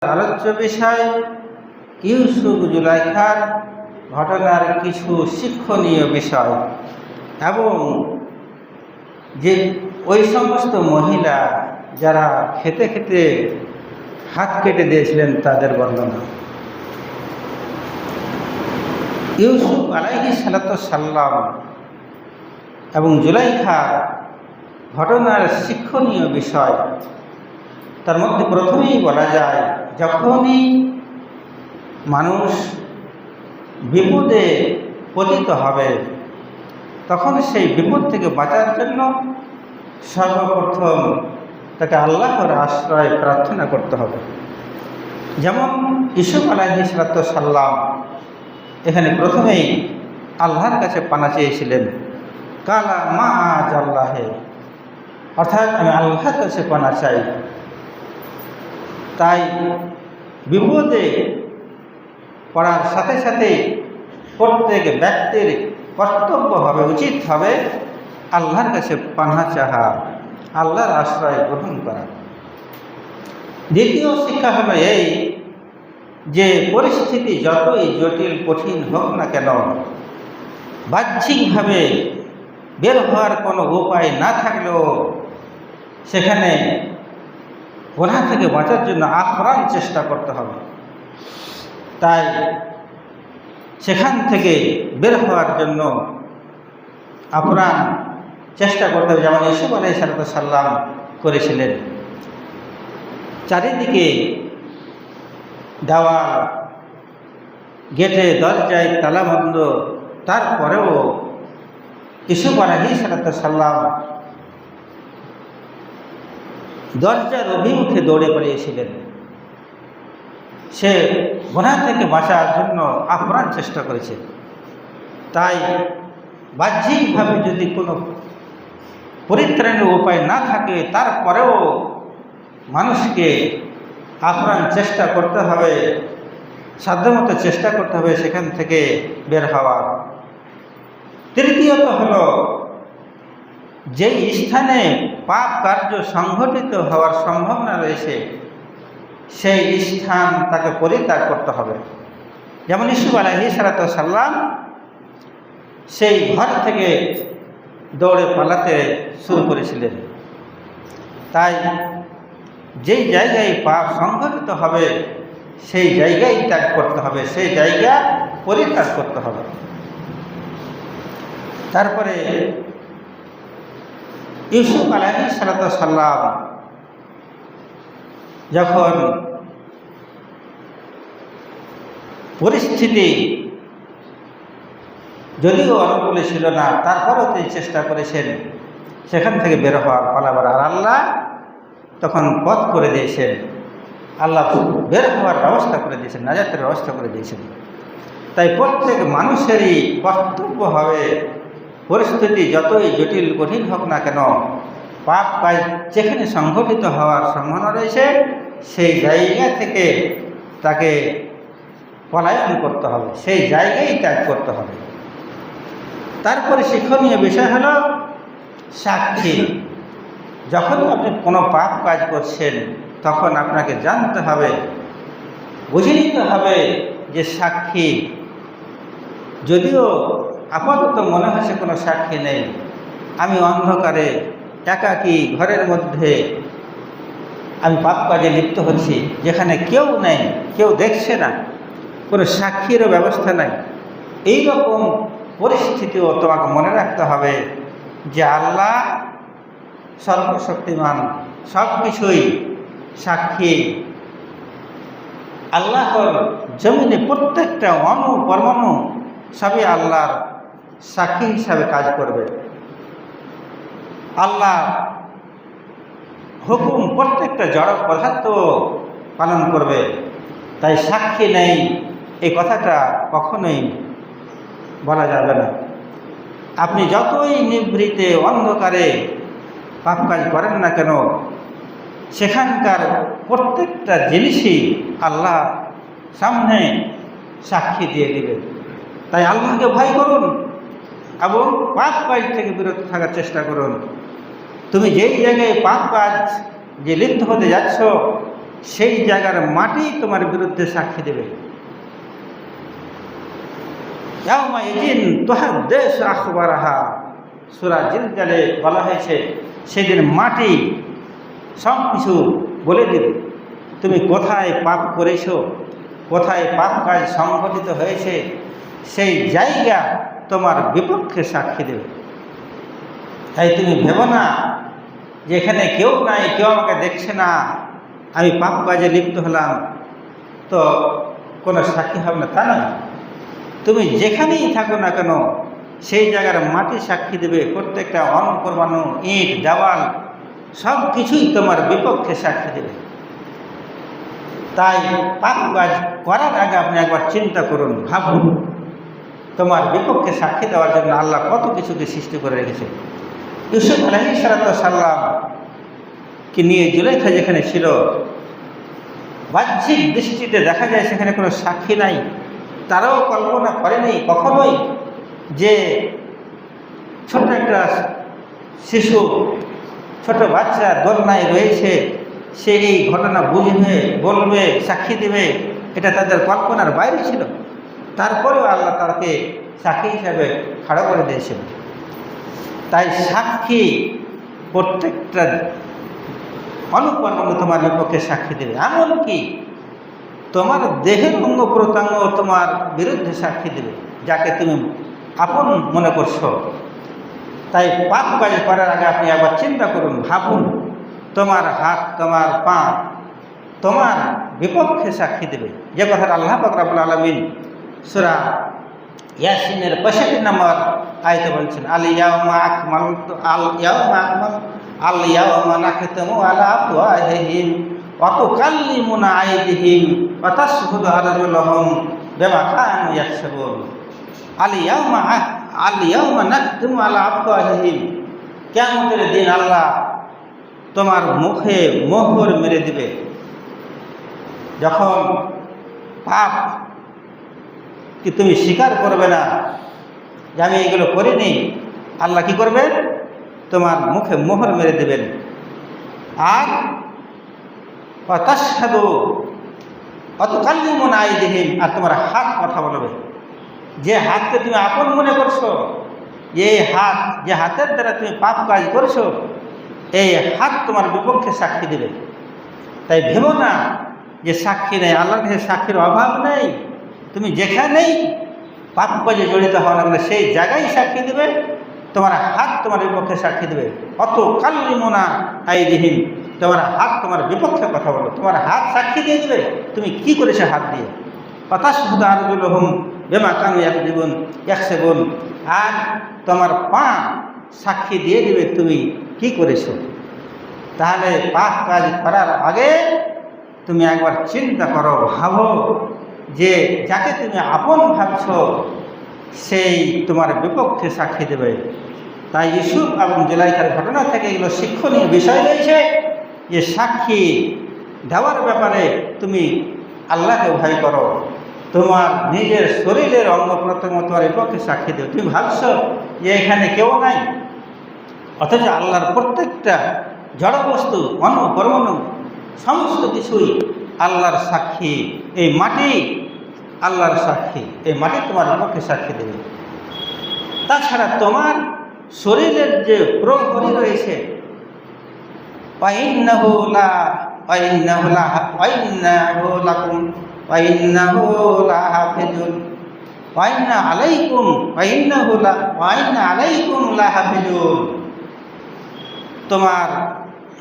আলোচ্য বিষয় ইউসুফ জুলাইখার ঘটনার কিছু শিক্ষণীয় বিষয় এবং যে ওই সমস্ত মহিলা যারা খেতে খেতে হাত কেটে দিয়েছিলেন তাদের বর্ণনা। ইউসুফ আলাইহিস সালাম এবং জুলাইখার ঘটনার শিক্ষণীয় বিষয়, তার মধ্যে প্রথমেই বলা যায়, যখনই মানুষ বিপদে পতিত হবে তখন সেই বিপদ থেকে বাঁচার জন্য সর্বপ্রথম তাকে আল্লাহর আশ্রয় প্রার্থনা করতে হবে। যেমন ইউসুফ আলাইহিস সালাম এখানে প্রথমেই আল্লাহর কাছে পানা চেয়েছিলেন, কালা মা আজ আল্লাহে, অর্থাৎ আমি আল্লাহর কাছে পানা চাই। তাই বিপদে পড়ার সাথে সাথে প্রত্যেক ব্যক্তির কর্তব্য হবে, উচিত হবে আল্লাহর কাছে পানা চাহা, আল্লাহর আশ্রয় গ্রহণ করা। দ্বিতীয় শিক্ষা হলো এই যে পরিস্থিতি যতই জটিল কঠিন হোক না কেন, বাহ্যিকভাবে বের হওয়ার কোনো উপায় না থাকলেও সেখানে গুনাহ থেকে বাঁচার জন্য আপ্রাণ চেষ্টা করতে হবে। তাই সেখান থেকে বের হওয়ার জন্য আপ্রাণ চেষ্টা করতে হবে, যেমন ইউসুফ আলাইহিস সালাম করেছিলেন। চারিদিকে দেওয়াল, গেটে দরজায় তালাবন্ধ, তারপরেও ইউসুফ আলাইহিস সালাম দরজার অভিমুখে দৌড়ে পালিয়েছিলেন। সে গুনাহ থেকে বাঁচার জন্য আপ্রাণ চেষ্টা করেছে। তাই বাহ্যিকভাবে যদি কোনো পরিত্রাণের উপায় না থাকে, তারপরেও মানুষকে আপ্রাণ চেষ্টা করতে হবে, সাধ্যমতো চেষ্টা করতে হবে সেখান থেকে বের হওয়ার। তৃতীয়ত হলো, যেই স্থানে পাপ কার্য সংঘটিত হওয়ার সম্ভাবনা রয়েছে সেই স্থান তাকে পরিত্যাগ করতে হবে। যেমন ইউসুফ আলাইহিস সালাম সেই ঘর থেকে দৌড়ে পালাতে শুরু করেছিলেন। তাই যেই জায়গায় পাপ সংঘটিত হবে সেই জায়গায় ত্যাগ করতে হবে, সেই জায়গা পরিত্যাগ করতে হবে। তারপরে ইউসুফ আলাইহিস সালাম যখন পরিস্থিতি যদিও অনুকূলে ছিল না, তারপরেও তিনি চেষ্টা করেছেন সেখান থেকে বের হওয়ার, পালাবার। আর আল্লাহ তখন পথ করে দিয়েছেন, আল্লাহ বের হওয়ার ব্যবস্থা করে দিয়েছেন, নাজাতের ব্যবস্থা করে দিয়েছেন। তাই প্রত্যেক মানুষেরই কর্তব্য হবে, পরিস্থিতি যতই জটিল কঠিন হোক না কেন, পাপ কাজ যেখানে সংঘটিত হওয়ার সম্ভাবনা রয়েছে সেই জায়গা থেকে তাকে পলায়ন করতে হবে, সেই জায়গায় ত্যাগ করতে হবে। তারপরে শিক্ষণীয় বিষয় হলো সাক্ষী। যখন আপনি কোনো পাপ কাজ করছেন তখন আপনাকে জানতে হবে, বুঝে নিতে হবে যে সাক্ষী, যদিও আপাতত মনে হচ্ছে কোনো সাক্ষী নেই, আমি অন্ধকারে একাকী ঘরের মধ্যে আমি পাপ কাজে লিপ্ত হচ্ছি, যেখানে কেউ নেই, কেউ দেখছে না, কোনো সাক্ষীরও ব্যবস্থা নাই। এই রকম পরিস্থিতিও তোমাকে মনে রাখতে হবে যে আল্লাহ সর্বশক্তিমান, সব কিছুই সাক্ষী। আল্লাহর জমিনে প্রত্যেকটা অণু পরমাণু সবই আল্লাহর সাক্ষী হিসাবে কাজ করবে। আল্লাহ হুকুম প্রত্যেকটা জড় পদার্থ পালন করবে। তাই সাক্ষী নেই এই কথাটা কখনোই বলা যাবে না। আপনি যতই নিভৃতে অন্ধকারে পাপ কাজ করেন না কেন, সেখানকার প্রত্যেকটা জিনিসই আল্লাহ সামনে সাক্ষী দিয়ে দিবে। তাই আল্লাহকে ভয় করুন এবং পাপ কাজ থেকে বিরত থাকার চেষ্টা করুন। তুমি যেই জায়গায় পাপ কাজ যে লিপ্ত হতে যাচ্ছ সেই জায়গার মাটি তোমার বিরুদ্ধে সাক্ষী দেবে। সূরা জিলজালে বলা হয়েছে সেদিন মাটি সব কিছু বলে দেবে, তুমি কোথায় পাপ করেছো, কোথায় পাপ কাজ সংঘটিত হয়েছে, সেই জায়গা তোমার বিপক্ষে সাক্ষী দেবে। তাই তুমি ভেবো না যে এখানে কেউ নাই, কেউ আমাকে দেখছে না, আমি পাপ কাজে লিপ্ত হলাম তো কোনো সাক্ষী হবে না, তা নয়। তুমি যেখানেই থাকো না কেন সেই জায়গার মাটি সাক্ষী দেবে, প্রত্যেকটা অণুপরমাণু, ইট, দেওয়াল সব কিছুই তোমার বিপক্ষে সাক্ষী দেবে। তাই পাপ কাজ করার আগে আপনি একবার চিন্তা করুন, ভাবুন তোমার বিপক্ষে সাক্ষী দেওয়ার জন্য আল্লাহ কত কিছুকে সৃষ্টি করে রেখেছে। ইউসুফ আলাইহিস সালাম কে নিয়ে জুলাইখা যেখানে ছিল, বাহ্যিক দৃষ্টিতে দেখা যায় সেখানে কোনো সাক্ষী নাই। তারাও কল্পনা করেনি কখনোই যে ছোট একটা শিশু, ছোট বাচ্চা দোলনায় রয়েছে, সে এই ঘটনা বুঝবে, বলবে, সাক্ষী দেবে, এটা তাদের কল্পনার বাইরে ছিল। তারপরেও আল্লাহ তাকে সাক্ষী হিসাবে খাড়া করে দিয়েছিল। তাই সাক্ষী প্রত্যেকটা অনুপরমাণু তোমার বিপক্ষে সাক্ষী দেবে। এমনকি তোমার দেহের অঙ্গ প্রত্যঙ্গ তোমার বিরুদ্ধে সাক্ষী দেবে, যাকে তুমি আপন মনে করছো। তাই পাপ কাজ করার আগে আপনি একবার চিন্তা করুন, ভাবুন তোমার হাত, তোমার পা তোমার বিপক্ষে সাক্ষী দেবে। যে কথাটা আল্লাহ পাক রব্বুল আলামিন সূরা ইয়াসিনের 65 নম্বর আয়াতে বলছেন, আল ইয়াওমা নাখতামু আলা আফওয়াহিহিম ওয়া তুকাল্লিমুনা আইদিহিম ওয়া তাশহাদু আরজুলুহুম বিমা কানু ইয়াকসিবুন। আল ইয়াওমা নাখতামু আলা আফওয়াহিহিম, কিয়ামতের দিন আল্লাহ তোমার মুখে মোহর মেরে দিবে। যখন পাপ কি তুমি স্বীকার করবে না যে আমি এগুলো করিনি, আল্লাহ কি করবেন? তোমার মুখে মোহর মেরে দেবেন। আর তাশহাদু ওয়া তুকাল্লিমুনা আইদিহিম, আর তোমার হাত কথা বলবে। যে হাতকে তুমি আপন মনে করছো, এই হাত, যে হাতের দ্বারা তুমি পাপ কাজ করছো, এই হাত তোমার বিপক্ষে সাক্ষী দেবে। তাই ভেবো না যে সাক্ষী নেই, আল্লাহর কাছে সাক্ষীর অভাব নেই। তুমি যেখানেই পাপ কাজে জড়িত হও না কেন সেই জায়গায় সাক্ষী দেবে, তোমার হাত তোমার বিপক্ষে সাক্ষী দেবে। অত কাল্লিমুনা আইদিহিম, তোমার হাত তোমার বিপক্ষে কথা বলো, তোমার হাত সাক্ষী দিয়ে দেবে তুমি কি করেছো হাত দিয়ে। তাশহাদু আরজুলুহুম বিমা কানু ইয়াকসিবুন, আর তোমার পা সাক্ষী দিয়ে দেবে তুমি কি করেছো। তাহলে পাপ কাজ করার আগে তুমি একবার চিন্তা করো, ভাবো যে যাকে তুমি আপন ভাবছো সেই তোমার বিপক্ষে সাক্ষী দেবে। তাই ইউসুফ এবং জুলাইখার ঘটনা থেকে এগুলো শিক্ষণীয় বিষয় রয়েছে যে সাক্ষী দেওয়ার ব্যাপারে তুমি আল্লাহকে ভয় করো। তোমার নিজের শরীরের অঙ্গ প্রত্যঙ্গ তোমার বিপক্ষে সাক্ষী দেবে। তুমি ভাবছো যে এখানে কেউ নাই, অথচ আল্লাহর প্রত্যেকটা জড়বস্তু, অণু পরমাণু সমস্ত কিছুই আল্লাহর সাক্ষী। এই মাটি আল্লাহর সাক্ষী, এই মাটি তোমার বিপক্ষে সাক্ষী দেবে। তাছাড়া তোমার শরীরের যে প্রহরী রয়েছে, তোমার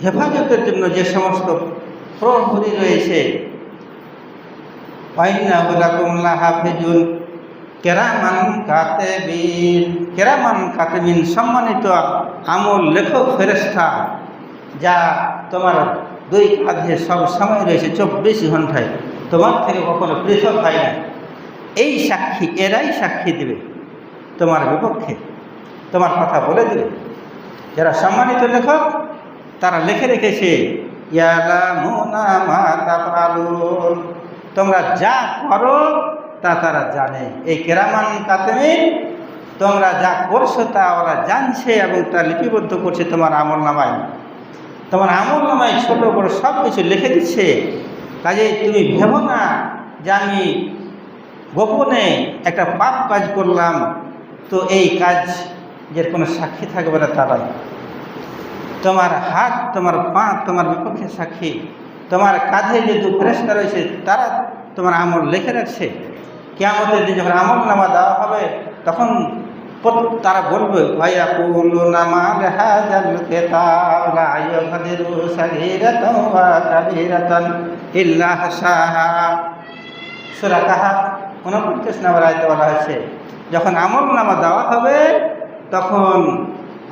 হেফাজতের জন্য যে সমস্ত প্রহরী রয়েছে, কেরামান সম্মানিত আমল লেখক ফেরেশতা, যা তোমার দুই কাঁধে সব সময় রয়েছে 24 ঘন্টায়, তোমার থেকে কখনো পৃথক হয় না। এই সাক্ষী, এরাই সাক্ষী দেবে তোমার বিপক্ষে, তোমার কথা বলে দেবে। যারা সম্মানিত লেখক তারা লিখে রেখেছে, ইয়ালামুনা মা তাফআলুন, তোমরা যা করো তা তারা জানে। এই কেরামান কাতিবিন, তোমরা যা করছো তা ওরা জানছে এবং তা লিপিবদ্ধ করছে তোমার আমল নামায়। তোমার আমল নামায় ছোট বড় সব কিছু লিখে দিচ্ছে। কাজেই তুমি ভেবো না যে আমি গোপনে একটা পাপ কাজ করলাম, তো এই কাজের কোনো সাক্ষী থাকবে না। তারাই তোমার হাত, তোমার পা তোমার বিপক্ষে সাক্ষী। তোমার কাঁধে যে দু ফেরেশতা রয়েছে তারা তোমার আমল লিখে রাখছে। কিয়ামতের দিন যখন আমল নামা দেওয়া হবে তখন তারা বলবে ওয়ায়াকুলুনা মা হাযাল কিতাব লা ইউগাদিরু সাগীরাতান ওয়া কাবীরাতান ইল্লা হাসাহা। সূরা কাহাফ 49 নম্বর আয়াতে বলা হয়েছে, যখন আমল নামা দেওয়া হবে তখন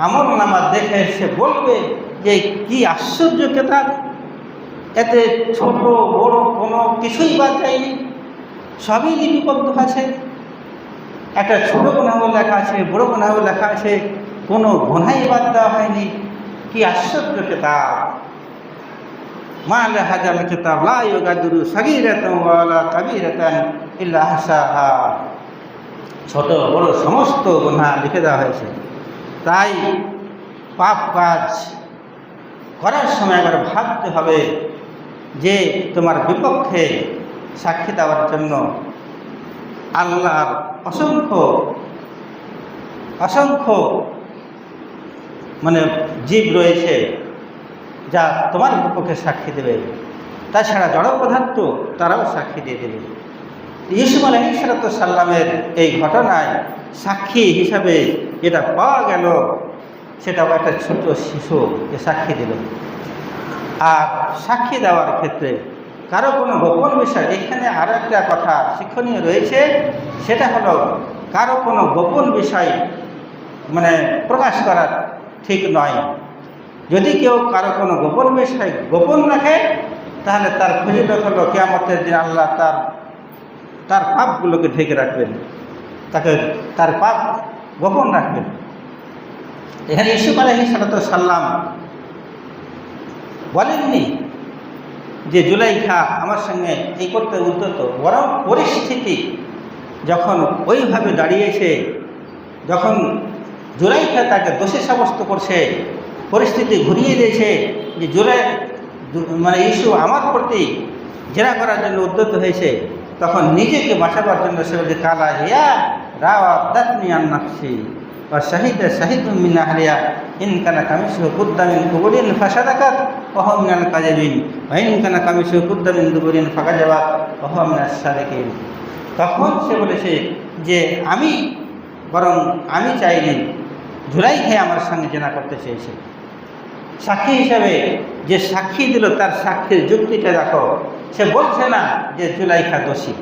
আমল নামা দেখে সে বলবে যে কি আশ্চর্য কিতাব, এতে ছোট বড় কোনো কিছুই বাদ যায়নি, সবই লিপিবদ্ধ আছে। একটা ছোট গুনাহ লেখা আছে, বড় গুনাহ লেখা আছে, কোনো গুনাহই বাদ দেওয়া হয়নি। কি আশ্চর্য কিতাব! মা হাযাল কিতাব লা ইউগাদিরু সাগীরাতান ওয়ালা কাবীরাতান ইল্লা আহসাহা। ছোট বড় সমস্ত গুনাহ লিখে দেওয়া হয়েছে। তাই পাপ কাজ করার সময় আবার ভাবতে হবে যে তোমার বিপক্ষে সাক্ষী দেওয়ার জন্য আল্লাহর অসংখ্য অসংখ্য জীব রয়েছে যা তোমার বিপক্ষে সাক্ষী দেবে। তাছাড়া জড় পদার্থ তারাও সাক্ষী দিয়ে দেবে। ইউসুফ আলাইহিস সালামের এই ঘটনায় সাক্ষী হিসাবে যেটা পাওয়া গেল সেটাও একটা ছোট শিশুকে সাক্ষী দিল। আর সাক্ষী দেওয়ার ক্ষেত্রে কারো কোনো গোপন বিষয়, এখানে আরও একটা কথা শিক্ষণীয় রয়েছে, সেটা হলো কারো কোনো গোপন বিষয় প্রকাশ করা ঠিক নয়। যদি কেউ কারো কোনো গোপন বিষয় গোপন রাখে তাহলে তার ফজিলত হলো কিয়ামতের দিন আল্লাহ তার পাপগুলোকে ঢেকে রাখবেন, তার পাপ গোপন রাখবেন। এখানে ইউসুফ আলাইহিস সালাম বলেননি যে জুলাইখা আমার সঙ্গে এই করতে উদ্যত, বরং পরিস্থিতি যখন ওইভাবে দাঁড়িয়েছে, যখন জুলাইখা তাকে দোষী সাব্যস্ত করছে, পরিস্থিতি ঘুরিয়ে দিয়েছে যে ইউসুফ আমার প্রতি জেরা করার জন্য উদ্যত হয়েছে, তখন নিজেকে বাঁচাবার জন্য সে বলছে কালা হিয়া রাওয়াদাতনি আন নাফসি ওয়া শাহিদুম মিন আহলিহা ইন কানা কামিসুহু কুদ্দা মিন কুবুরিন ফাসাদাকাত ওয়া হুয়া মিনাল কাযিবিন ওয়া ইন কানা কামিসুহু কুদ্দা মিন দুবুরিন ফাকাযাবাত ওয়া হুয়া মিনাস সাদিকিন। তখন সে বলেছে যে আমি চাইনি, জুলাইখা আমার সঙ্গে জেনা করতে চেয়েছে। সাক্ষী হিসাবে যে সাক্ষী দিল তার সাক্ষীর যুক্তিটা দেখো। সে বলছে না যে জুলাইখা দোষী,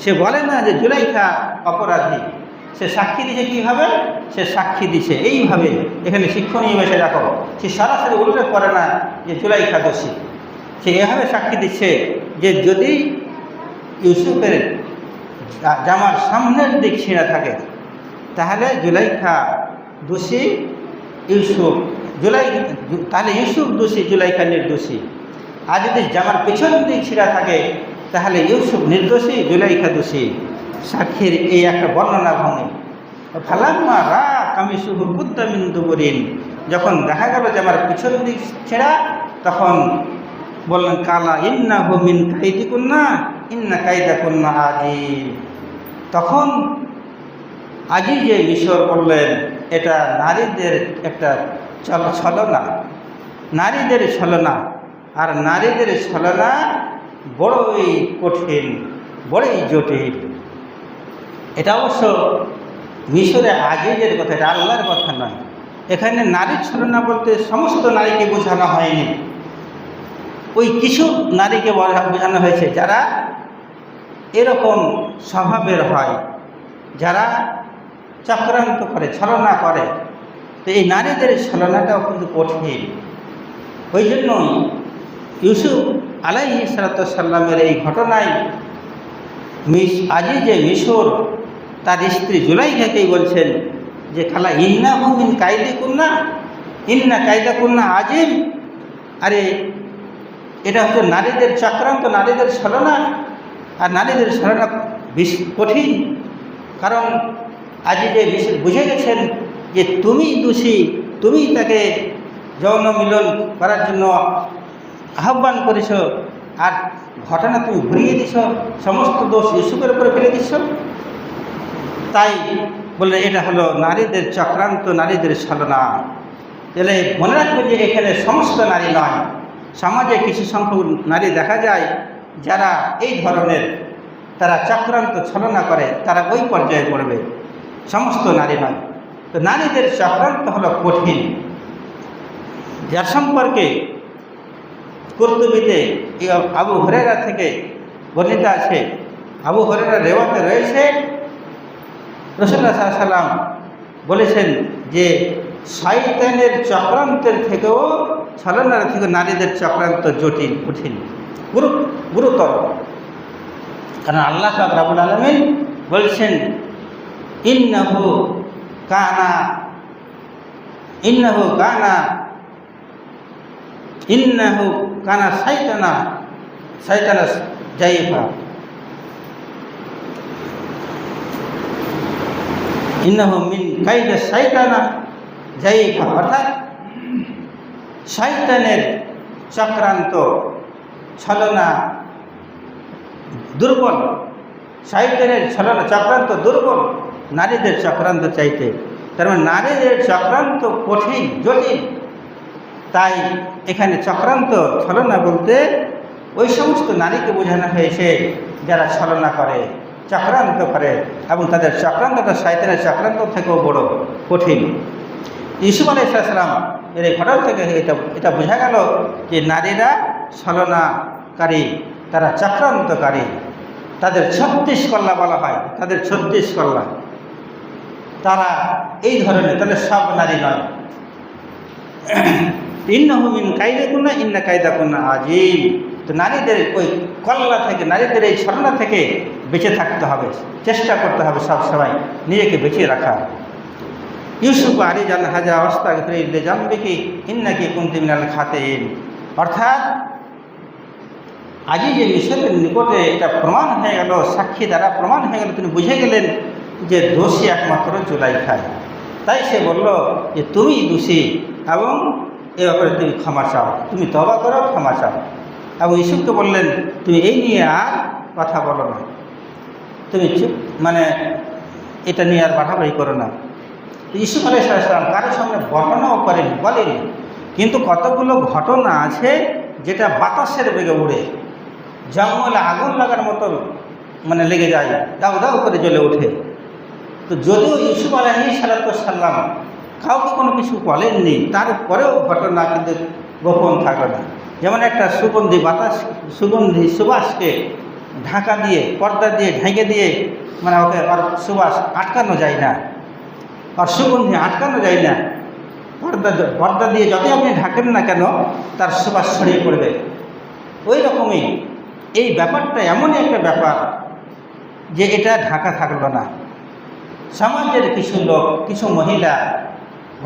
সে বলে না যে জুলাইখা অপরাধী, সে সাক্ষী দিছে কীভাবে? সে সাক্ষী দিছে এইভাবে। এখানে শিক্ষণীয় বিষয় দেখো, সে সরাসরি উল্লেখ করে না যে জুলাইখা দোষী, সে এভাবে সাক্ষী দিচ্ছে যে যদি ইউসুফের জামার সামনের দিক ছিঁড়া থাকে তাহলে জুলাইখা দোষী, তাহলে ইউসুফ দোষী, জুলাইখা নির্দোষী। আর যদি জামার পেছন দিক ছিঁড়া থাকে তাহলে ইউসুফ নির্দোষী, জুলাইখা দোষী। সাক্ষীর এই একটা বর্ণনা ভঙ্গি। ফালাম্মা রা কামিসুহু কুদ্দা মিন দুবুরিন, যখন দেখা গেল জামার পিছন দিক ছেঁড়া, তখন বললেন কালা ইন্নাহু মিন কাইদিকুন্না ইন্না কাইদাকুন্না আজিব। তখন আজিজে মিশর বললেন এটা নারীদের একটা ছলনা, নারীদের ছলনা। আর নারীদের ছলনা বড়ই কঠিন, বড়ই জটিল। এটা অবশ্য মিশরে আজিজের কথা, এটা আল্লাহর কথা নয়। এখানে নারীর ছলনা বলতে সমস্ত নারীকে বোঝানো হয়নি, ওই কিছু নারীকে বোঝানো হয়েছে যারা এরকম স্বভাবের হয়, যারা চক্রান্ত করে, ছলনা করে। তো এই নারীদের ছলনাটাও কিন্তু কঠিন। ওই জন্য ইউসুফ আলাইহিস সালামের এই ঘটনায় আজিজে মিশর তার স্ত্রী জুলাইখাকেই বলছেন যে খালা ইন্নাহু মিন কাইদিকুন্না ইন্না কাইদাকুন্না আজিব। আরে এটা হচ্ছে নারীদের চক্রান্ত, নারীদের ছলনা। আর নারীদের ছলনা কঠিন, কারণ আজিজে মিশর বুঝে গেছেন যে তুমি দোষী, তুমি তাকে যৌন মিলন করার জন্য আহ্বান করেছ, আর ঘটনা তুমি ঘুরিয়ে দিছ, সমস্ত দোষ ইউসুফের উপরে ফেলে দিচ্ছ। তাই বললে এটা হলো নারীদের চক্রান্ত, নারীদের ছলনা। তাহলে মনে রাখবে যে এখানে সমস্ত নারী নয়, সমাজে কিছু সংখ্যক নারী দেখা যায় যারা এই ধরনের তারা চক্রান্ত ছলনা করে, তারা ওই পর্যায়ে পড়বে, সমস্ত নারী নয়। তো নারীদের চক্রান্ত হলো কঠিন, যার সম্পর্কে কুরতুবীতে আবু হুরায়রা থেকে বর্ণিত আছে। আবু হুরায়রা রিওয়ায়াতে রয়েছে রাসূলুল্লাহ সাল্লাল্লাহু আলাইহি ওয়াসাল্লাম বলেছেন যে শয়তানের চক্রান্তের থেকেও, ছলনার থেকে নারীদের চক্রান্ত জটিল, কঠিন, গুরুতর। কারণ আল্লাহ পাক রব্বুল আলামিন বলছেন ইন্নাহু কানা শাইতানা জাইফা, ইন্নাহু মিন কাইদা শাইতানা জাইফা, অর্থাৎ শয়তানের চক্রান্ত ছলনা দুর্বল, শয়তানের ছলনা চক্রান্ত দুর্বল নারীদের চক্রান্ত চাইতে। তার মানে নারীদের চক্রান্ত কঠিন, জটিল। তাই এখানে চক্রান্ত ছলনা বলতে ওই সমস্ত নারীকে বোঝানো হয়েছে যারা ছলনা করে, চক্রান্ত করে, এবং তাদের চক্রান্তটা শয়তানের চক্রান্ত থেকেও বড়, কঠিন। ইউসুফ আলাইহিস সালাম এর এই ঘটনা থেকে এটা বোঝা গেল যে নারীরা ছলনাকারী, তারা চক্রান্তকারী, তাদের 36 কল্লা বলা হয়, তাদের 36 কল্লা, তারা এই ধরনের। তাহলে সব নারী নয়। ইন্নাহু মিন কাইদাকুন্না ইন্না কাইদাকুন্না আযীম। তো নারীদের ওই কল্লা থেকে, নারীদের এই ছলনা থেকে বেঁচে থাকতে হবে, চেষ্টা করতে হবে সবসময় নিজেকে বেঁচিয়ে রাখা। ইউসুফ আরিজান হাজা আস্তাগফিরু লিজামবিকি ইন্নাকি কুনতি মিনাল খাতিন, অর্থাৎ আজই যে মিশরের নিকটে এটা প্রমাণ হয়ে গেল, সাক্ষী দ্বারা প্রমাণ হয়ে গেল, তিনি বুঝে গেলেন যে দোষী একমাত্র জুলাইখা। তাই সে বলল যে তুমি দোষী এবং এ ব্যাপারে তুমি ক্ষমা চাও, তুমি তওবা করো, ক্ষমা চাও। এবং ইউসুফকে বললেন তুমি এই নিয়ে আর কথা বলো না, তুমি চুপ, মানে এটা নিয়ে আর বাড়াবাড়ি করো না। ইউসুফ আলাইহিস সালাম কারোর সামনে বর্ণনাও করেনি, বলেনি, কিন্তু কতগুলো ঘটনা আছে যেটা বাতাসের বেগে উড়ে, জঙ্গলে আগুন লাগার মতন মানে লেগে যায়, দাউ দাউ করে জ্বলে ওঠে। তো যদিও ইউসুফ আলাইহিস সালাম কাউকে কোনো কিছু বলেননি, তারপরেও ঘটনা কিন্তু গোপন থাকবে না। যেমন একটা সুগন্ধি বাতাস, সুগন্ধি সুবাসকে ঢাকা দিয়ে, পর্দা দিয়ে ঢেকে দিয়ে, মানে ওকে আর সুবাস আটকানো যায় না, আর সুগন্ধি আটকানো যায় না। পর্দা দিয়ে যতই আপনি ঢাকেন না কেন তার সুবাস ছড়িয়ে পড়বে। ওই রকমই এই ব্যাপারটা এমনই একটা ব্যাপার যে এটা ঢাকা থাকলো না। সমাজের কিছু লোক, কিছু মহিলা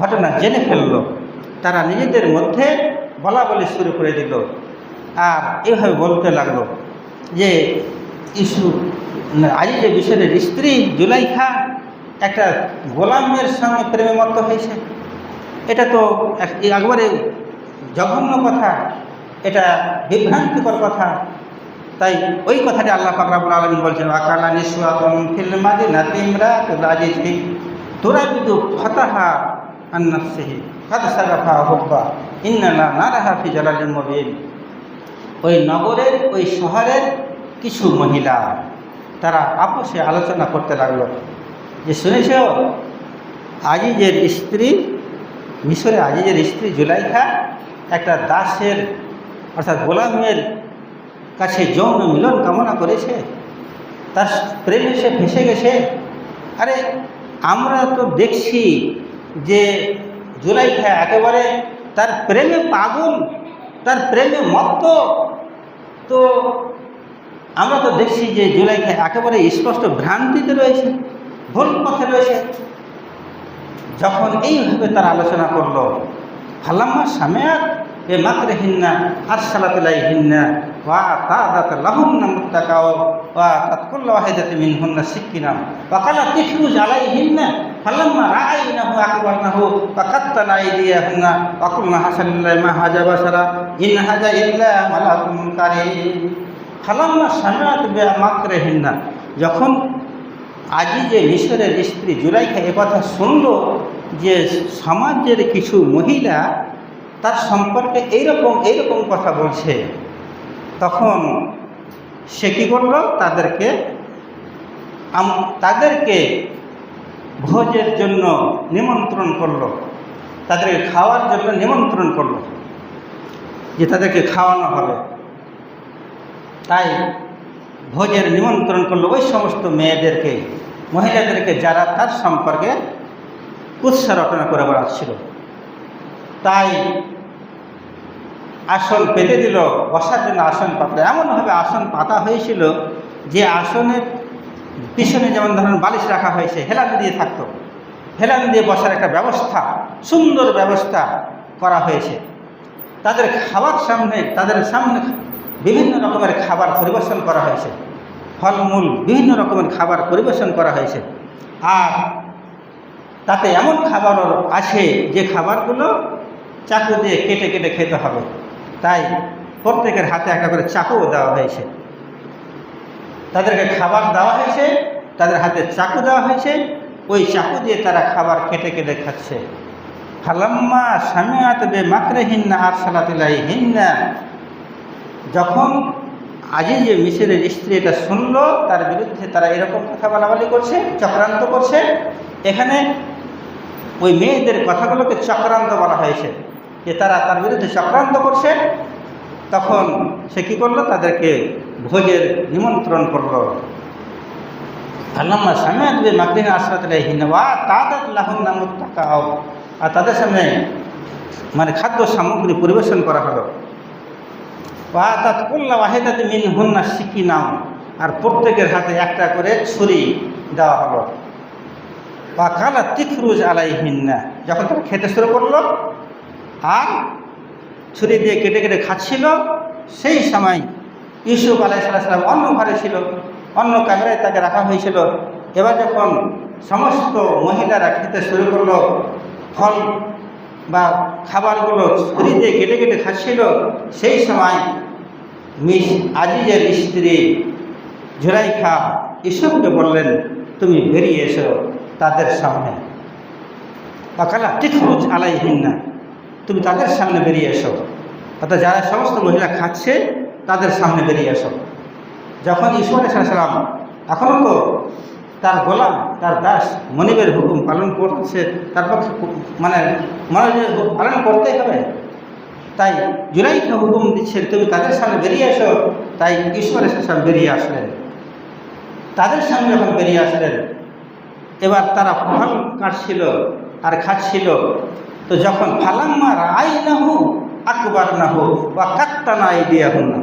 ঘটনা জেনে ফেললো, তারা নিজেদের মধ্যে বলা বলি শুরু করে দিল, আর এইভাবে বলতে লাগলো যে ইউসুফ আজই যে মিশরের স্ত্রী জুলাইখা একটা গোলামের সঙ্গে প্রেমে মত্ত হয়েছে। এটা তো একবারে জঘন্য কথা, এটা বিভ্রান্তিকর কথা। তাই ওই কথাটি আল্লাহ পাক রব্বুল আলামিন বলছেন ওয়াকানা নিসওয়াতুন ফিল মাদিনাতি ইমরাতুল আজিজি তুরাবিদু ফাতাহা আন নাফসিহি কাদ সারাফা হুব্বা ইন্নানা নারাহা ফি জালালিন মুবিন। ওই নগরের, ওই শহরের কিছু মহিলা তারা আপোষে আলোচনা করতে লাগলো যে শুনেছ আজিজের স্ত্রী, মিশরে আজিজের স্ত্রী জুলাইখা একটা দাসের অর্থাৎ গোলামের কাছে যৌন মিলন কামনা করেছে, তার প্রেমে সে ফেসে গেছে। আরে আমরা তো দেখছি যে জুলাইখা একেবারে তার প্রেমে পাগল, তার প্রেমে মত্ত। তো আমরা তো দেখছি যে জুলাইখা একেবারে স্পষ্ট ভ্রান্তিতে রয়েছে, ভুল পথে রয়েছে। যখন এইভাবে তার আলোচনা করলো, ফালাম্মা সামিআত এ মাকরিহিন্না আরসালাত ইলাইহিন্না وأعطت لهن متكأ وآتت كل واحدة منهن سكينا وقالت اخرج عليهن فلما رأينه أكبرنه وقطعن أيديهن وقلن حسن لله ما هذا بشرا إن هذا إلا ملك كريم فلما سمعت بمكرهن যখন আজিজে মিশরের স্ত্রী জুলাইখা একথা শুনল যে সমাজের কিছু মহিলা তার সম্পর্কে এইরকম কথা বলছে, তখন সে কী করল? তাদেরকে ভোজের জন্য নিমন্ত্রণ করলো, তাদেরকে খাওয়ার জন্য নিমন্ত্রণ করলো যে তাদেরকে খাওয়ানো হবে। তাই ভোজের নিমন্ত্রণ করলো ওই সমস্ত মেয়েদেরকে, মহিলাদেরকে যারা তার সম্পর্কে কুৎসা রটনা করে বেড়াচ্ছিল। তাই আসন পেতে দিল, বসার জন্য আসন পাতলো। এমনভাবে আসন পাতা হয়েছিল যে আসনের পিছনে যেমন ধরুন বালিশ রাখা হয়েছে, হেলান দিয়ে থাকতো, হেলান দিয়ে বসার একটা ব্যবস্থা, সুন্দর ব্যবস্থা করা হয়েছে। তাদের সামনে বিভিন্ন রকমের খাবার পরিবেশন করা হয়েছে, ফলমূল বিভিন্ন রকমের খাবার পরিবেশন করা হয়েছে। আর তাতে এমন খাবারও আছে যে খাবারগুলো চাকু দিয়ে কেটে কেটে খেতে হবে। তাই প্রত্যেকের হাতে একটা করে চাকুও দেওয়া হয়েছে। তাদেরকে খাবার দেওয়া হয়েছে, তাদের হাতে চাকু দেওয়া হয়েছে, ওই চাকু দিয়ে তারা খাবার কেটে কেটে খাচ্ছে। ফালাম্মা সামিআত বিমাকরিহিন্না আরসালাত ইলাইহিন্না, যখন আজিজে মিশরের স্ত্রী এটা শুনলো, তার বিরুদ্ধে তারা এরকম কথা বলাবলি করছে, চক্রান্ত করছে। এখানে ওই মেয়েদের কথাগুলোকে চক্রান্ত বলা হয়েছে যে তারা তার বিরুদ্ধে চক্রান্ত করছে। তখন সে কী করলো? তাদেরকে ভোজের নিমন্ত্রণ করলো। ফালাম্মা সামিআত বিমাকরিহিন্না আরসালাত ইলাইহিন্না ওয়া আ'তাদাত লাহুন্না মুত্তাকা, আর তাদের সামনে খাদ্য সামগ্রী পরিবেশন করা হলো। ওয়াতাত কুল্লা ওয়াহিদাতিন মিনহুন্না সিকিনা, আর প্রত্যেকের হাতে একটা করে ছুরি দেওয়া হলো। ওয়া কালাত তিখরুজ আলাইহিন্না, যখন তারা খেতে শুরু করলো আর ছুরি দিয়ে কেটে কেটে খাচ্ছিল, সেই সময় ইউসুফ আলাইহিস সালাম অন্য ঘরে ছিল, অন্য কামরায় তাকে রাখা হয়েছিল। এবার যখন সমস্ত মহিলারা খেতে শুরু করলো, ফল বা খাবারগুলো ছুরি দিয়ে কেটে কেটে খাচ্ছিল, সেই সময় আজিজের স্ত্রী জুলাইখা ইউসুফকে বললেন, তুমি বেরিয়ে এসো তাদের সামনে। ওয়াকালা তিখরুজ আলাইহিন্না, তুমি তাদের সামনে বেরিয়ে এসো, অর্থাৎ যারা সমস্ত মহিলা খাচ্ছে তাদের সামনে বেরিয়ে এসো। যখন ইউসুফ আলাইহিস সালাম এখনও তো তার গোলাম, তার দাস মনিবের হুকুম পালন করছে, তারপর পালন করতেই হবে। তাই জুলাইখা হুকুম দিচ্ছেন, তুমি তাদের সামনে বেরিয়ে এসো। তাই ইউসুফ আলাইহিস সালাম বেরিয়ে আসলেন। তাদের সামনে যখন বেরিয়ে আসলেন, এবার তারা ফল কাটছিল আর খাচ্ছিল। তো যখন ফালাম্মা রাআইনাহু আকবারনাহু ওয়া কাত্তানা আইদিয়াহুন্না,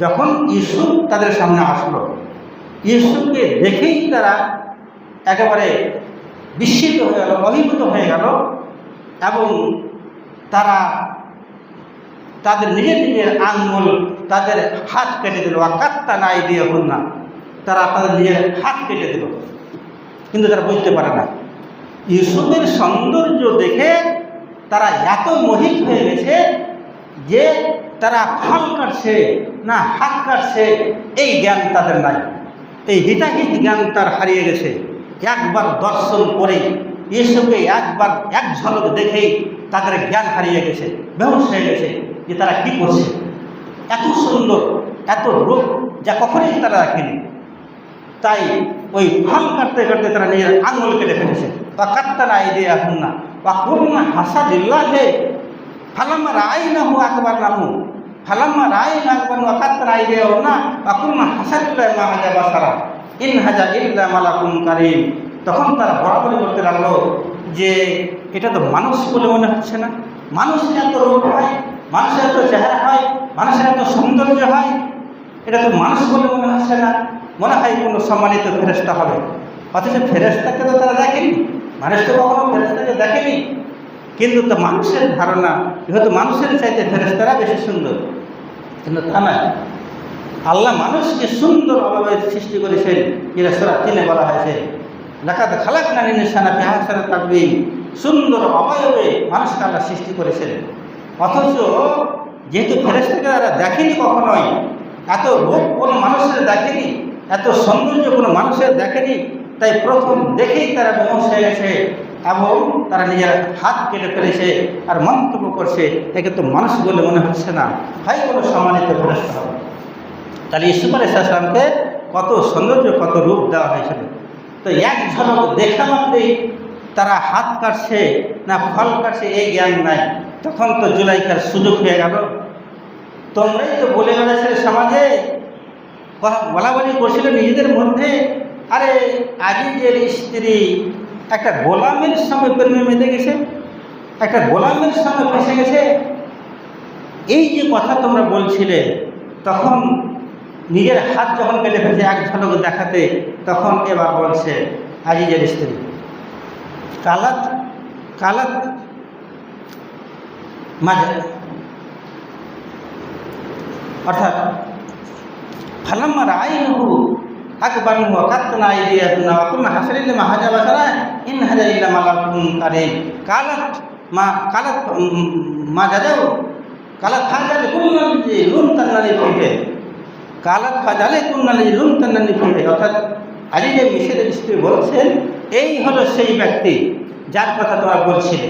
যখন ইউসুফ তাদের সামনে আসলো, ইউসুফকে দেখেই তারা একেবারে বিস্মিত হয়ে গেল, অভিভূত হয়ে গেল, এবং তারা তাদের নিজের আঙ্গুল, তাদের হাত কেটে দিল। ওয়াকাত্তানা আইদিয়াহুন্না, তারা তাদের নিজের হাত কেটে দিল। কিন্তু তারা বুঝতে পারে না, ইউসুফের সৌন্দর্য দেখে তারা এত মোহিত হয়ে গেছে যে তারা ফল কাটছে না হাত কাটছে এই জ্ঞান তাদের নাই। এই হিতাহিত জ্ঞান তার হারিয়ে গেছে। একবার দর্শন করে ইউসুফকে একবার এক ঝলক দেখেই তাদের জ্ঞান হারিয়ে গেছে, বেহুশ হয়ে গেছে যে তারা কী করছে। এত সুন্দর, এত রূপ যা কখনোই তারা রাখেনি। তাই ওই ফল কাটতে কাটতে তারা নিজের আঙুল কেটে ফেলেছে। বা কাত্তানা আইদিয়াহুন্না বা কুলনা হাসাদিল্লাহি ফালাম্মা রাআইনাহু আকবারনাহু ফালাম্মা রাআইনা আকবারনাহু ওয়া কাত্তানা আইদিয়াহুন্না বা কুলনা হাসাদিল্লাহি মা হাযা বাশারা ইন হাযা ইল্লা মালাকুন কারীম। তখন তারা বরাবরি করতে লাগলো যে এটা তো মানুষ বলে মনে হচ্ছে না, মানুষের এত রূপ হয়, মানুষের এত চেহারা হয়, মানুষের এত সৌন্দর্য হয়, এটা তো মানুষ বলে মনে হচ্ছে না, মনে হয় কোনো সম্মানিত ফেরেশতা হবে। অথচ ফেরেশতাকে তো তারা দেখেনি, মানুষ তো কখনো ফেরেশতাকে দেখেনি। কিন্তু তো মানুষের ধারণা হয়তো মানুষের চাইতে ফেরেশতারা বেশি সুন্দর, কিন্তু তা নয়। আল্লাহ মানুষকে সুন্দরভাবে সৃষ্টি করেছেন। এরা সূরা 3 বলা হয়েছে, লাকাদ খালাকনাল ইনসানা ফি আহসানি তাকওয়িম। সুন্দর অবয়বে মানুষকে আল্লাহ সৃষ্টি করেছেন। অথচ যেহেতু ফেরেশতারা দেখেনি কখনোই, এত রূপ কোনো মানুষের দেখেনি, এত সৌন্দর্য কোনো মানুষের দেখেনি, তাই প্রথম দেখেই তারা বিমুখ হয়ে গেছে এবং তারা নিজের হাত কেটে ফেলেছে আর মন্তব্য করছে, একে তো মানুষ বলে মনে হচ্ছে না, হয় কোনো সম্মানিত ফেরেশতা হবে। তাহলে ইউসুফ আলাইহিস সালামকে কত সৌন্দর্য, কত রূপ দেওয়া হয়েছিল। তো এক ঝলক দেখা মাত্রই তারা হাত কাটছে না ফল কাটছে এই জ্ঞান নাই। তখন তো জুলাইখার সুযোগ হয়ে গেল। তোমরাই তো বলে বেড়াচ্ছে সমাজে, বলা বলি করছিল নিজেদের মধ্যে, আরে আজিজের স্ত্রী একটা গোলামের সঙ্গে প্রেমে মেতে গেছে, একটা গোলামের সঙ্গে ফেসে গেছে। এই যে কথা তোমরা বলছিলে, তখন নিজের হাত যখন কেটে ফেলছে এক ঝলক দেখাতে, তখন এবার বলছে আজিজের স্ত্রী কালাত কালাত মাঝে, অর্থাৎ ফালাম্মা রাআইনাহু আকবারহু ওয়া কাত্তানা আইদিয়াহুন্না ওয়া কুননা হাসিরিল মাহাজা বাসারা ইন হাজা ইল্লা মালাকুন কারীম। কালাত মা জাদাও কালাত ফাজাল কুল্লাল্লাযী লুমতান্নানি ফিহি, কালাত ফাজালে কুল্লাল্লাযী লুমতান্নানি ফিহি। অর্থাৎ আলী মিশরের স্ত্রী বলছেন, এই হলো সেই ব্যক্তি যার কথা তোমরা বলছিলে,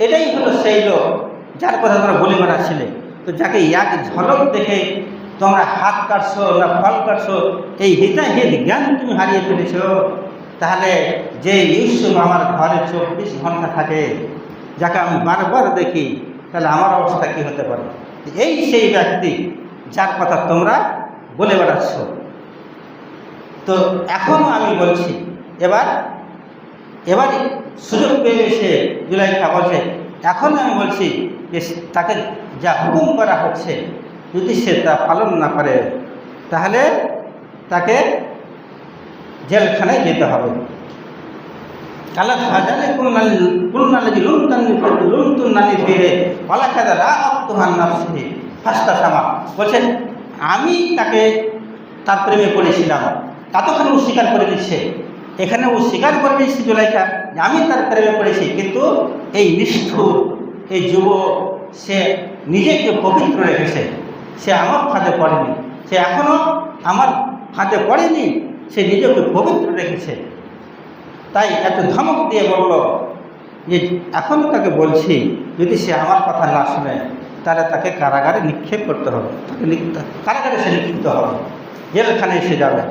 এটাই হলো সেই লোক যার কথা তোমরা বলে বেড়াচ্ছিলে। তো যাকে এক ঝলক দেখে তোমরা হাত কাটছো না ফল কাটছো, এই হিতাহিত জ্ঞান তুমি হারিয়ে ফেলেছ। তাহলে যে ইউসুফ আমার ঘরে 24 ঘন্টা থাকে, যাকে আমি বারবার দেখি, তাহলে আমার অবস্থা কী হতে পারে? এই সেই ব্যক্তি যার কথা তোমরা বলে বেড়াচ্ছ। তো এখনও আমি বলছি, এবার সুযোগ পেয়ে এসে জুলাইখা বলছে, এখন আমি বলছি যে তাকে যা হুকুম করা হচ্ছে যদি সে তা পালন না করে, তাহলে তাকে জেলখানায় যেতে হবে। কালাত ফাজালে কুল্লাল্লাযী লুমতুন্নানি ফিহি ওয়ালাকাদ রাআতুহু আন নাফসিহি ফাস্তাসামা। বলছেন আমি তাকে তার প্রেমে পড়েছিলাম, ততক্ষণ ও স্বীকার করে দিচ্ছে। এখানে ও স্বীকার করে দিচ্ছে জুলাইখা যে আমি তার প্রেমে পড়েছি, কিন্তু এই নিষ্ঠুর এই যুবক সে নিজেকে পবিত্র রেখেছে, সে আমার ফাঁদে পড়েনি, সে এখনও আমার ফাঁদে পড়েনি, সে নিজেকে পবিত্র রেখেছে। তাই এত ধমক দিয়ে বলল যে এখন তাকে বলছি যদি সে আমার কথা না শুনে, তাহলে তাকে কারাগারে নিক্ষেপ করতে হবে, তাকে কারাগারে সে নিক্ষিপ্ত হবে, জেলখানে এসে যাবে।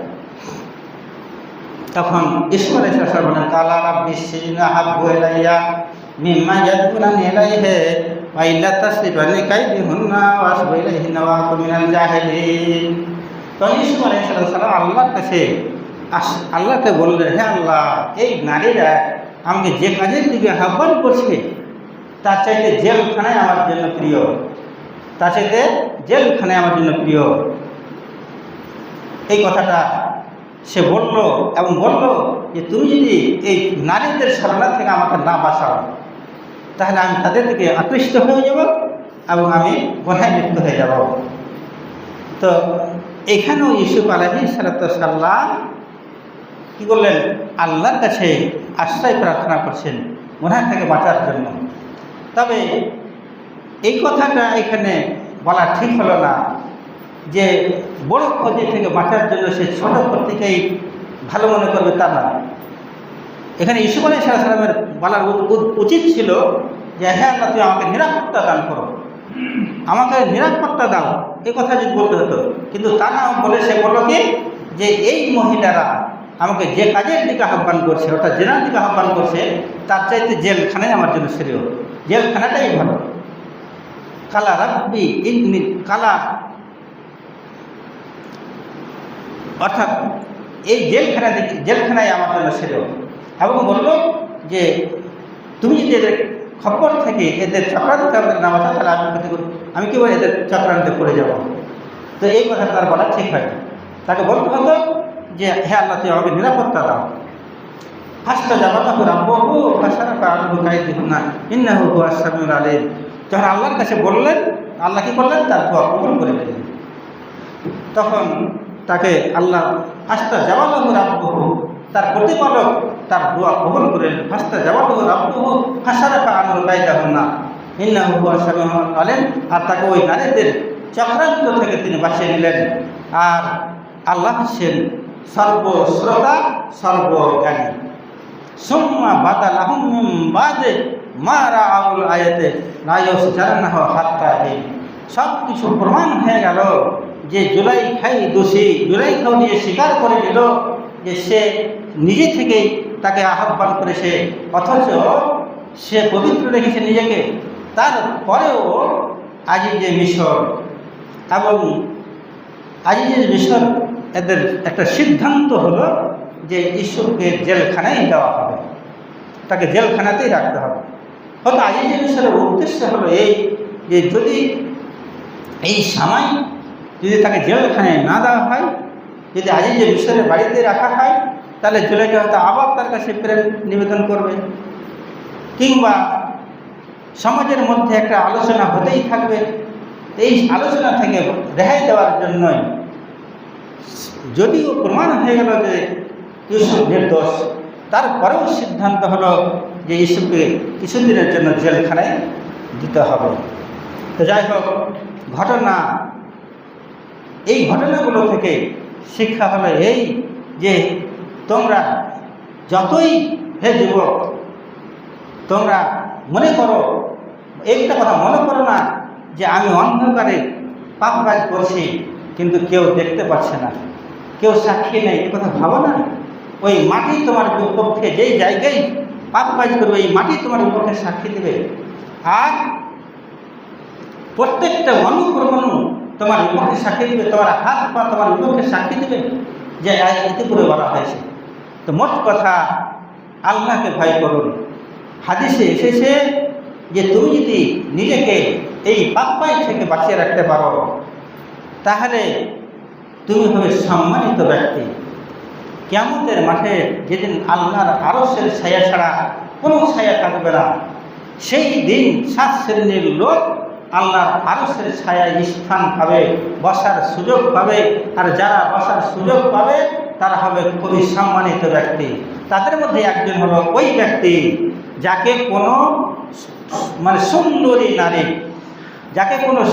তখন ইউসুফ আলাইহিস সালাম বলেন, কালা রাব্বিস সিজনু আহাব্বু ইলাইয়া মিম্মা ইয়াদউনানি ইলাইহি ওয়া ইল্লা তাসরিফানি কাইদিহুন্না ওয়া আসবু ইলাইহিন্না ওয়া আকুনু মিনাল জাহিলিন। তখন ইউসুফ আলাইহিস সালাম আল্লাহকে বললেন, হে আল্লাহ, এই নারীরা আমাকে যে কাজের দিকে আহ্বান করছে তার চাইতে জেলখানায় আমার জন্য প্রিয়, তার চাইতে জেলখানায় আমার জন্য প্রিয়। এই কথাটা সে বলল এবং বলল যে তুমি যদি এই নারীদের শরণার থেকে আমাকে না বাঁচাও, তাহলে আমি তাদের থেকে আকৃষ্ট হয়ে যাব এবং আমি গুনাহে লিপ্ত হয়ে যাব। তো এখানেও ইউসুফ আলাইহিস সালাম কী করলেন? আল্লাহর কাছে আশ্রয় প্রার্থনা করছেন গুনাহ থেকে বাঁচার জন্য। তবে এই কথাটা এখানে বলা ঠিক হলো না যে বড় ক্ষতি থেকে বাঁচার জন্য সে ছোট ক্ষতিকেই ভালো মনে করবে, তা না। এখানে ইউসুফ আলাইহিস সালামের বলার উচিত ছিল যে হ্যাঁ আল্লাহ, তুই আমাকে নিরাপত্তা দান করো, আমাকে নিরাপত্তা দাও, এই কথা যদি বলতে হতো। কিন্তু তা না বলে সে বলল কি যে এই মহিলারা আমাকে যে কাজের দিকে আহ্বান করছে, অর্থাৎ জেনার দিকে আহ্বান করছে, তার চাইতে জেলখানায় আমার জন্য শ্রেয়, জেলখানাটাই ভালো। কালা রাব্বি ইন্নী কালা, অর্থাৎ এই জেলখানায় আমার জন্য শ্রেয়। এবং বলল যে তুমি যদি এদের খবর থেকে এদের চক্রান্ত আমাদের নাম আছে, তাহলে আমি কি বলি এদের চক্রান্তে পড়ে যাব। তো এই কথা তার বলা ঠিক হয়। তাকে বলতে হতো যে হে আল্লাহ, তুই আমাকে নিরাপত্তা দাও। ফার্স্টটা জামাতাহু রাব্বুহু ফাশারাফা আনহু কাইদিহুন্না ইন্নাহু হুয়াস সামিউল আলিম। যখন আল্লাহর কাছে বললেন, আল্লাহ কি করলেন? তার দোয়া কবুল করে নিলেন। তখন তাকে আল্লাহ আস্তা জাওয়ালহু রাব্বুহু, তার প্রতিপালক তার দোয়া কবুল করেন। ফাস্তা জাওয়ালহু রাব্বুহু ফাসারাফা আনহু কাইদাহুন্না ইন্নাহু হুয়াস সামিউল আলিম। আর তাকে ওই নারীদের চক্রান্ত থেকে তিনি বাঁচিয়ে নিলেন। আর আল্লাহ হচ্ছেন সর্বশ্রোতা সর্বজ্ঞানী। সুম্মা বাদালাহুম মিন বাদে মা রাআউল আয়াতে লা ইউসজারনাহু হাত্তা হিন। সব কিছু প্রমাণ হয়ে গেল যে জুলাইখাই দোষী, জুলাইখাও নিয়ে স্বীকার করে নিল যে সে নিজে থেকেই তাকে আহ্বান করেছে, অথচ সে পবিত্র রেখেছে নিজেকে। তারপরেও আজিজে মিশর এবং আজিজে মিশর এদের একটা সিদ্ধান্ত হলো যে ইউসুফকে জেলখানায় দেওয়া হবে, তাকে জেলখানাতেই রাখতে হবে। হয়তো আজিজে মিশরের উদ্দেশ্য হলো এই যে যদি এই সময় যদি তাকে জেলখানায় না দেওয়া হয়, যদি আজিজে মিশরের বাড়িতে রাখা হয়, তাহলে জুলাইখা হয়তো আবার তার কাছে প্রেম নিবেদন করবে, কিংবা সমাজের মধ্যে একটা আলোচনা হতেই থাকবে। এই আলোচনা থেকে রেহাই দেওয়ার জন্যই, যদিও প্রমাণ হয়ে গেল যে ইউসুফ নির্দোষ, তারপরেও সিদ্ধান্ত হলো যে ইউসুফকে কিছুদিনের জন্য জেলখানায় দিতে হবে। তো যাই হোক, এই ঘটনাগুলো থেকে শিক্ষা হলো এই যে তোমরা যতই, হে যুবক, তোমরা মনে করো, একটা কথা মনে করো না যে আমি অন্ধকারে পাপ কাজ করছি কিন্তু কেউ দেখতে পাচ্ছে না, কেউ সাক্ষী নেই, এ কথা ভাবো না। ওই মাটি তোমার বিপক্ষে, যেই জায়গায় পাপ কাজ করবে এই মাটি তোমার বিপক্ষে সাক্ষী দেবে। আর প্রত্যেকটা অনুপ্রমাণু তোমার বিপক্ষে সাক্ষী দেবে, তোমার হাত পা তোমার বিপক্ষে সাক্ষী দেবে, যে এতে করে বলা হয়েছে। তো মোট কথা, আল্লাহকে ভয় করুন। হাদিসে এসেছে যে তুমি যদি নিজেকে এই পাপ থেকে বাঁচিয়ে রাখতে পারো, তাহলে তুমি হবে সম্মানিত ব্যক্তি। কিয়ামতের মাঠে যেদিন আল্লাহর আরশের ছায়া ছাড়া কোনো ছায়া থাকবে না, সেই দিন 7 শ্রেণীর লোক আল্লাহর আরশের ছায়ায় স্থান পাবে, বসার সুযোগ পাবে। আর যারা বসার সুযোগ পাবে তারা হবে খুবই সম্মানিত ব্যক্তি। তাদের মধ্যে একজন হলো ওই ব্যক্তি যাকে কোনো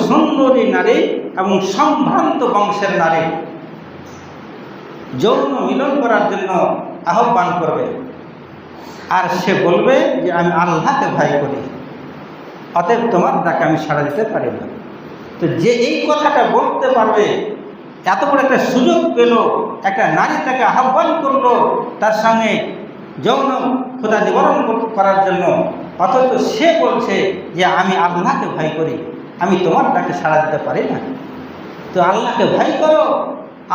সুন্দরী নারী এবং সম্ভ্রান্ত বংশের নারী যৌন মিলন করার জন্য আহ্বান করবে, আর সে বলবে যে আমি আল্লাহকে ভয় করি, অতএব তোমার ডাকে আমি সাড়া দিতে পারি না। তো যে এই কথাটা বলতে পারবে, এত বড় একটা সুযোগ পেল, একটা নারী তাকে আহ্বান করলো তার সঙ্গে যৌন ক্ষুধা নিবারণ করার জন্য, অথচ সে বলছে যে আমি আল্লাহকে ভয় করি, আমি তোমার ডাকে সাড়া দিতে পারি না। তো আল্লাহকে ভয় করো,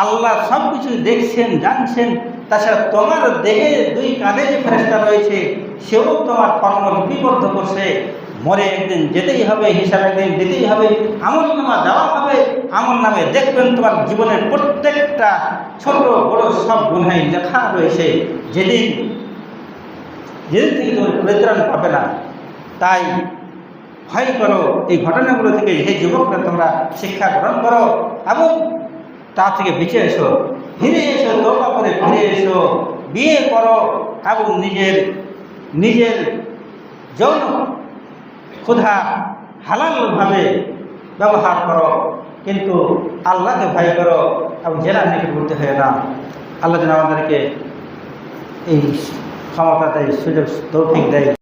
আল্লাহ সব কিছু দেখছেন, জানছেন। তাছাড়া তোমার দেহে 2 কাঁধে যে ফেরেশতা রয়েছে, সেও তোমার কর্ম লিপিবদ্ধ করছে। মরে একদিন যেতেই হবে, হিসাব একদিন দিতেই হবে, আমল নামা দেওয়া হবে। আমল নামে দেখবেন তোমার জীবনের প্রত্যেকটা ছোট বড় সব গুনাহ লেখা রয়েছে। যেদিন থেকে তুমি পরিত্রাণ পাবে না। তাই ভয় করো এই ঘটনাগুলো থেকে। হে যুবকরা, তোমরা শিক্ষা গ্রহণ করো এবং তা থেকে বেঁচে এসো, ফিরে এসো, তওবা করে ফিরে এসো, বিয়ে করো এবং নিজের যৌন ক্ষুধা হালালভাবে ব্যবহার করো, কিন্তু আল্লাহকে ভয় করো এবং জেনার নিকটবর্তী হয়ে না। আল্লাহ যেন আমাদেরকে এই ক্ষমতা দেয়, সুযোগ তৌফিক দেয়।